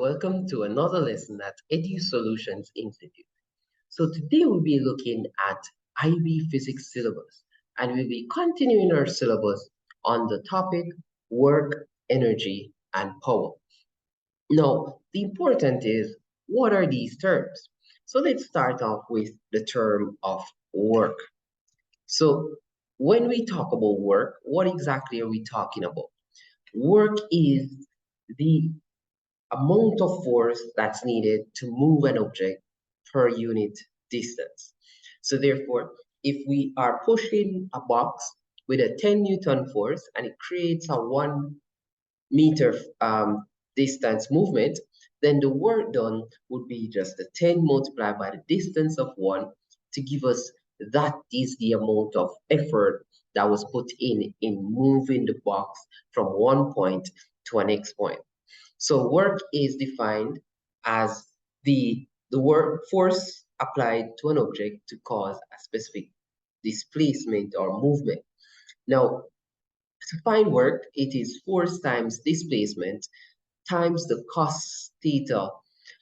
welcome to another lesson at Edu Solutions Institute. So today we'll be looking at IB Physics syllabus, and we'll be continuing our syllabus on the topic work, energy, and power. Now, the important is, what are these terms? So let's start off with the term of work. So when we talk about work, what exactly are we talking about? Work is the amount of force that's needed to move an object per unit distance. So therefore, if we are pushing a box with a 10 Newton force and it creates a 1 meter distance movement, then the work done would be just the 10 multiplied by the distance of 1 to give us that is the amount of effort that was put in moving the box from one point to a next point. So work is defined as the work force applied to an object to cause a specific displacement or movement. Now, to find work, it is force times displacement times the cos theta.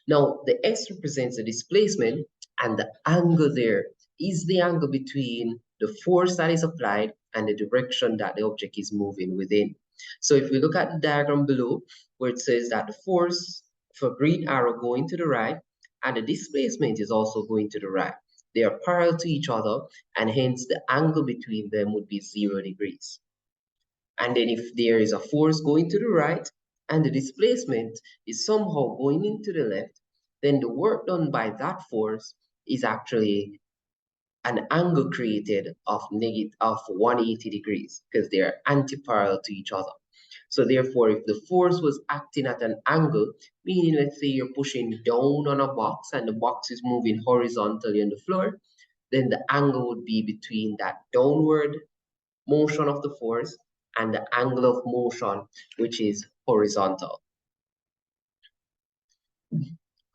Now, the S represents the displacement, and the angle there is the angle between the force that is applied and the direction that the object is moving within. So if we look at the diagram below, where it says that the force for green arrow going to the right and the displacement is also going to the right. They are parallel to each other, and hence the angle between them would be 0 degrees. And then if there is a force going to the right and the displacement is somehow going into the left, then the work done by that force is actually an angle created of 180 degrees because they are anti-parallel to each other. So therefore, if the force was acting at an angle, meaning let's say you're pushing down on a box and the box is moving horizontally on the floor, then the angle would be between that downward motion of the force and the angle of motion, which is horizontal. All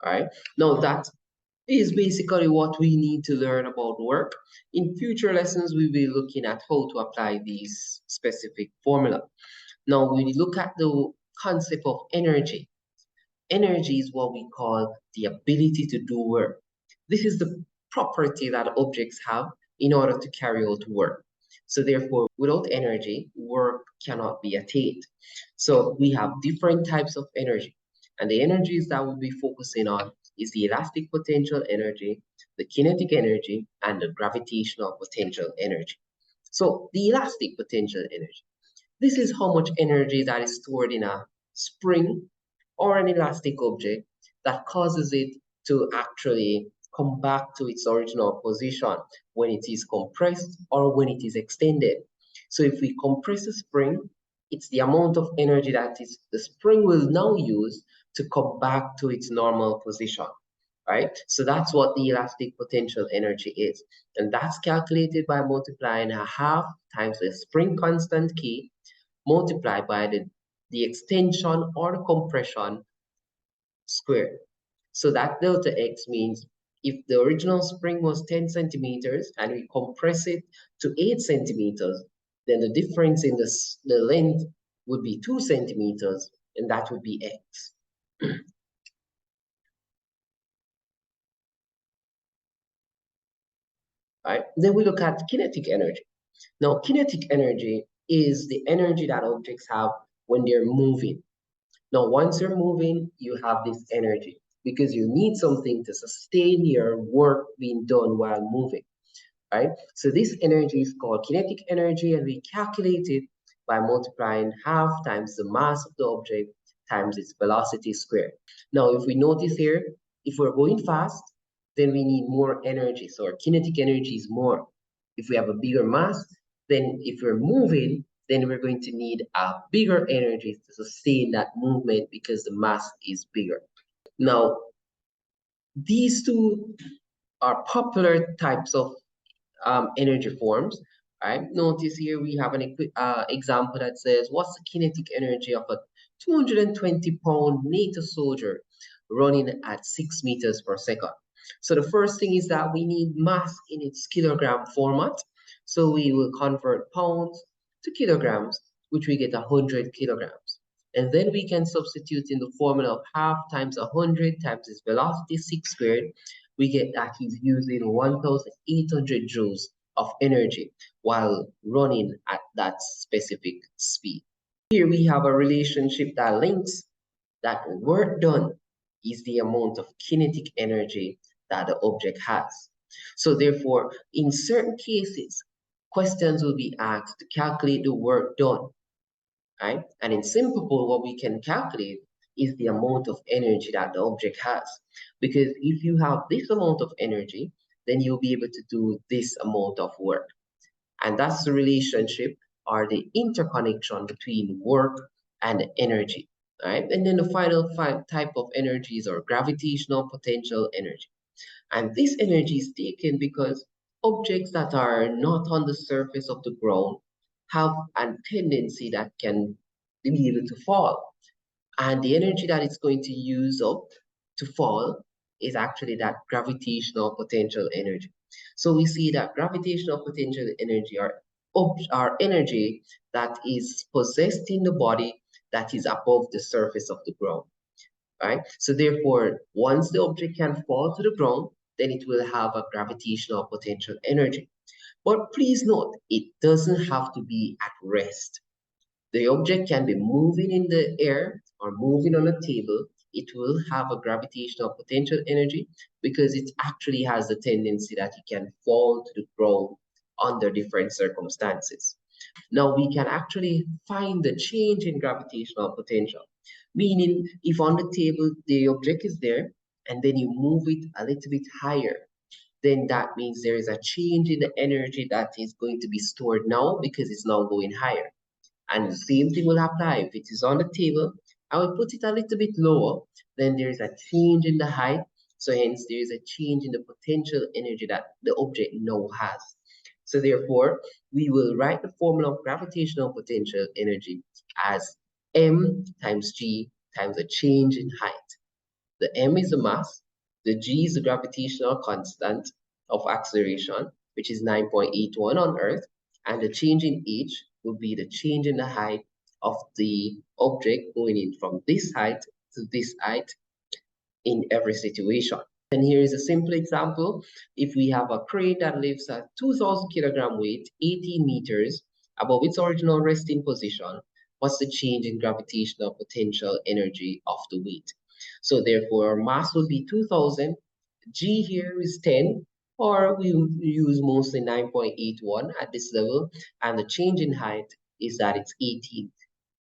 right, now that is basically what we need to learn about work. In future lessons, we'll be looking at how to apply these specific formula. Now, we look at the concept of energy. Energy is what we call the ability to do work. This is the property that objects have in order to carry out work. So therefore, without energy, work cannot be attained. So we have different types of energy. And the energies that we'll be focusing on is the elastic potential energy, the kinetic energy, and the gravitational potential energy. So the elastic potential energy. This is how much energy that is stored in a spring or an elastic object that causes it to actually come back to its original position when it is compressed or when it is extended. So if we compress a spring, it's the amount of energy that the spring will now use to come back to its normal position, right? So that's what the elastic potential energy is. And that's calculated by multiplying a half times the spring constant K multiplied by the extension or the compression squared. So that delta X means if the original spring was 10 centimeters and we compress it to 8 centimeters, then the difference in the length would be 2 centimeters, and that would be X. Right? Then we look at kinetic energy. Now, kinetic energy is the energy that objects have when they're moving. Now, once you're moving, you have this energy because you need something to sustain your work being done while moving, right? So this energy is called kinetic energy, and we calculate it by multiplying half times the mass of the object times its velocity squared. Now, if we notice here, if we're going fast, then we need more energy. So our kinetic energy is more. If we have a bigger mass, then if we're moving, then we're going to need a bigger energy to sustain that movement because the mass is bigger. Now, these two are popular types of energy forms, right? Notice here we have an example that says, what's the kinetic energy of a 220-pound NATO soldier running at 6 meters per second? So the first thing is that we need mass in its kilogram format. So we will convert pounds to kilograms, which we get 100 kilograms. And then we can substitute in the formula of half times 100 times his velocity 6 squared. We get that he's using 1,800 joules of energy while running at that specific speed. Here we have a relationship that links that work done is the amount of kinetic energy that the object has. So therefore, in certain cases, questions will be asked to calculate the work done, right? And in simple, what we can calculate is the amount of energy that the object has. Because if you have this amount of energy, then you'll be able to do this amount of work. And that's the relationship or the interconnection between work and energy, right? And then the final type of energies are gravitational potential energy. And this energy is taken because objects that are not on the surface of the ground have a tendency that can be able to fall. And the energy that it's going to use up to fall is actually that gravitational potential energy. So we see that gravitational potential energy are energy that is possessed in the body that is above the surface of the ground, right? So therefore, once the object can fall to the ground, then it will have a gravitational potential energy. But please note, it doesn't have to be at rest. The object can be moving in the air or moving on a table. It will have a gravitational potential energy because it actually has the tendency that it can fall to the ground under different circumstances. Now we can actually find the change in gravitational potential, meaning if on the table the object is there and then you move it a little bit higher, then that means there is a change in the energy that is going to be stored now because it's now going higher. And the same thing will apply if it is on the table. I will put it a little bit lower, then there is a change in the height. So hence there is a change in the potential energy that the object now has. So therefore, we will write the formula of gravitational potential energy as m times g times a change in height. The m is the mass, the g is the gravitational constant of acceleration, which is 9.81 on Earth, and the change in h will be the change in the height of the object going in from this height to this height in every situation. And here is a simple example. If we have a crane that lifts a 2,000 kilogram weight, 18 meters above its original resting position, what's the change in gravitational potential energy of the weight? So therefore, our mass will be 2,000. G here is 10, or we will use mostly 9.81 at this level. And the change in height is that it's 18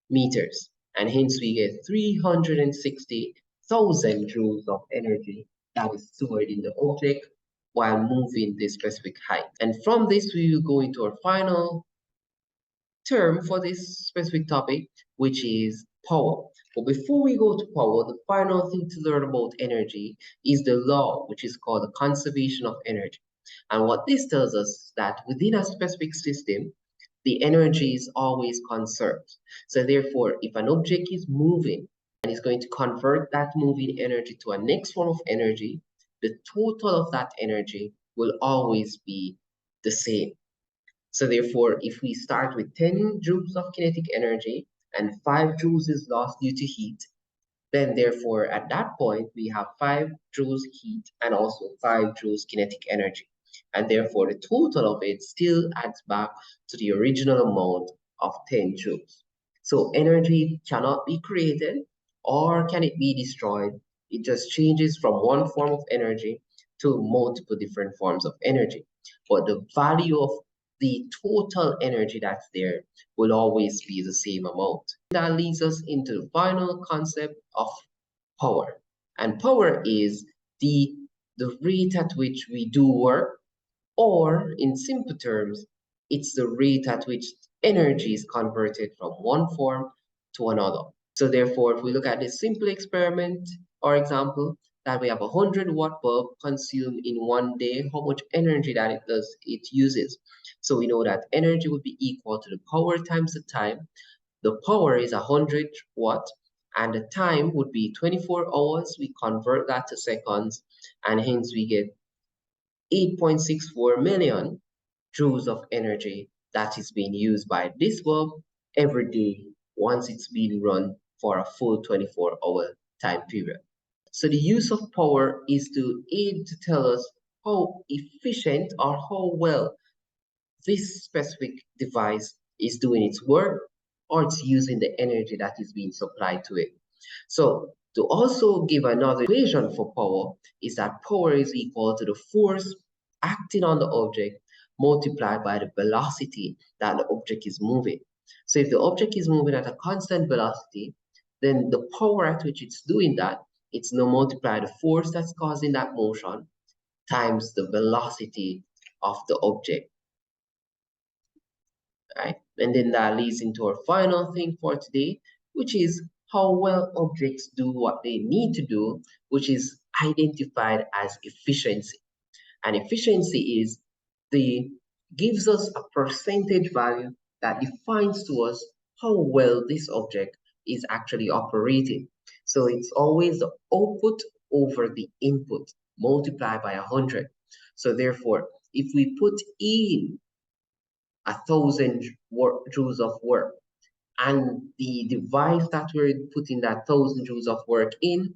meters. And hence we get 360,000 joules of energy that is stored in the object while moving this specific height. And from this, we will go into our final term for this specific topic, which is power. But before we go to power, the final thing to learn about energy is the law, which is called the conservation of energy. And what this tells us is that within a specific system, the energy is always conserved. So therefore, if an object is moving and is going to convert that moving energy to a next form of energy, the total of that energy will always be the same. So therefore, if we start with 10 joules of kinetic energy and 5 joules is lost due to heat, then therefore at that point we have 5 joules heat and also 5 joules kinetic energy. And therefore the total of it still adds back to the original amount of 10 joules. So energy cannot be created or can it be destroyed. It just changes from one form of energy to multiple different forms of energy. But the value of the total energy that's there will always be the same amount. That leads us into the final concept of power. And power is the rate at which we do work, or in simple terms, it's the rate at which energy is converted from one form to another. So therefore, if we look at this simple experiment or example, that we have a 100-watt bulb consumed in one day, how much energy that it uses. So we know that energy would be equal to the power times the time. The power is 100 watt and the time would be 24 hours. We convert that to seconds and hence we get 8.64 million joules of energy that is being used by this bulb every day once it's being run for a full 24-hour time period. So the use of power is to aid to tell us how efficient or how well this specific device is doing its work or it's using the energy that is being supplied to it. So to also give another equation for power is that power is equal to the force acting on the object multiplied by the velocity that the object is moving. So if the object is moving at a constant velocity, then the power at which it's doing that, it's now multiply the force that's causing that motion times the velocity of the object, right? And then that leads into our final thing for today, which is how well objects do what they need to do, which is identified as efficiency. And efficiency is the gives us a percentage value that defines to us how well this object is actually operating. So it's always the output over the input multiplied by 100. So therefore, if we put in 1,000 joules of work, and the device that we're putting that 1,000 joules of work in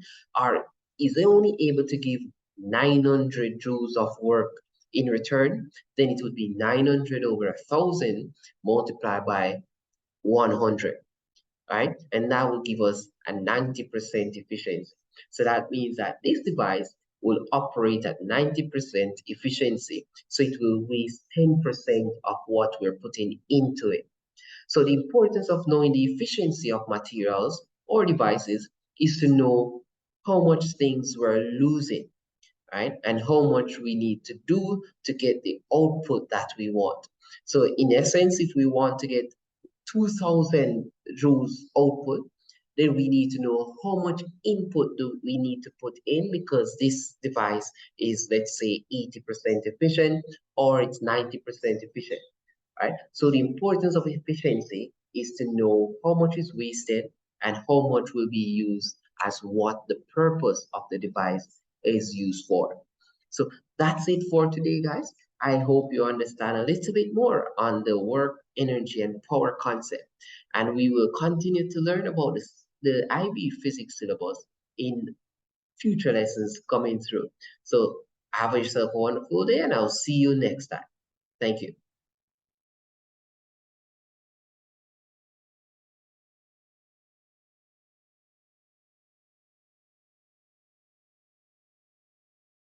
is only able to give 900 joules of work in return, then it would be 900 over 1,000 multiplied by 100, right? And that will give us a 90% efficiency. So that means that this device will operate at 90% efficiency. So it will waste 10% of what we're putting into it. So the importance of knowing the efficiency of materials or devices is to know how much things we're losing, right? And how much we need to do to get the output that we want. So in essence, if we want to get 2,000 joules output, then we need to know how much input do we need to put in, because this device is, let's say, 80% efficient or it's 90% efficient, right? So the importance of efficiency is to know how much is wasted and how much will be used as what the purpose of the device is used for. So that's it for today, guys. I hope you understand a little bit more on the work, energy, and power concept. And we will continue to learn about the IB physics syllabus in future lessons coming through. So have yourself a wonderful day, and I'll see you next time. Thank you.